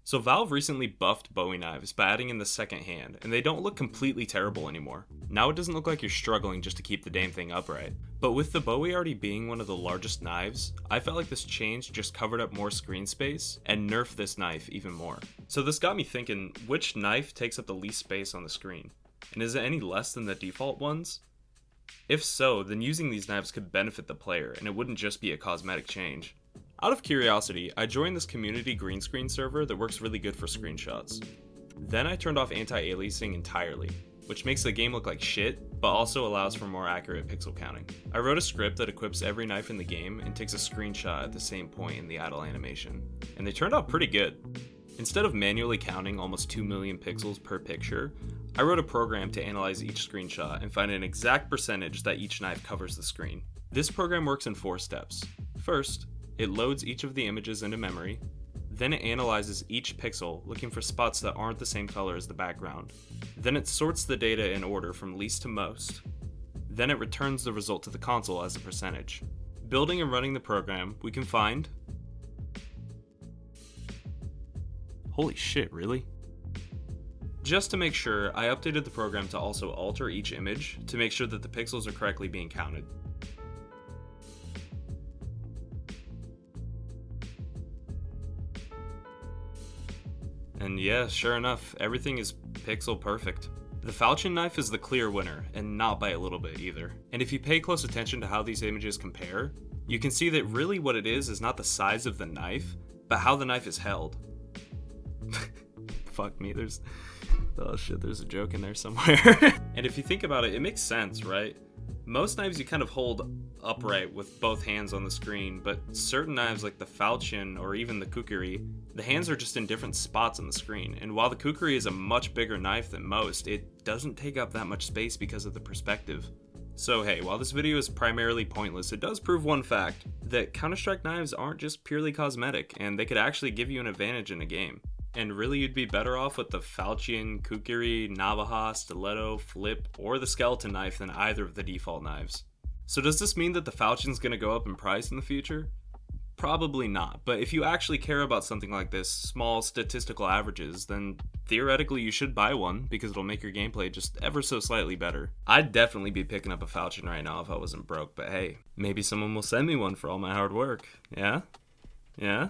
So Valve recently buffed Bowie knives by adding in the second hand, and they don't look completely terrible anymore. Now it doesn't look like you're struggling just to keep the damn thing upright. But with the Bowie already being one of the largest knives, I felt like this change just covered up more screen space and nerfed this knife even more. So this got me thinking, which knife takes up the least space on the screen? And is it any less than the default ones? If so, then using these knives could benefit the player, and it wouldn't just be a cosmetic change. Out of curiosity, I joined this community green screen server that works really good for screenshots. Then I turned off anti-aliasing entirely, which makes the game look like shit, but also allows for more accurate pixel counting. I wrote a script that equips every knife in the game and takes a screenshot at the same point in the idle animation, and they turned out pretty good. Instead of manually counting almost 2 million pixels per picture, I wrote a program to analyze each screenshot and find an exact percentage that each knife covers the screen. This program works in 4 steps. First, it loads each of the images into memory, then it analyzes each pixel looking for spots that aren't the same color as the background. Then it sorts the data in order from least to most. Then it returns the result to the console as a percentage. Building and running the program, we can find... Holy shit, really? Just to make sure, I updated the program to also alter each image to make sure that the pixels are correctly being counted. And yeah, sure enough, everything is pixel perfect. The falchion knife is the clear winner, and not by a little bit either. And if you pay close attention to how these images compare, you can see that really what it is not the size of the knife, but how the knife is held. Fuck me, there's a joke in there somewhere. And if you think about it, it makes sense, right? Most knives you kind of hold upright with both hands on the screen, but certain knives like the falchion or even the kukri, the hands are just in different spots on the screen. And while the kukri is a much bigger knife than most, it doesn't take up that much space because of the perspective. So hey, while this video is primarily pointless, it does prove one fact, that Counter-Strike knives aren't just purely cosmetic, and they could actually give you an advantage in a game. And really, you'd be better off with the falchion, kukri, navaja, stiletto, flip, or the skeleton knife than either of the default knives. So does this mean that the falchion's gonna go up in price in the future? Probably not, but if you actually care about something like this, small statistical averages, then theoretically you should buy one because it'll make your gameplay just ever so slightly better. I'd definitely be picking up a falchion right now if I wasn't broke, but hey, maybe someone will send me one for all my hard work. Yeah? Yeah?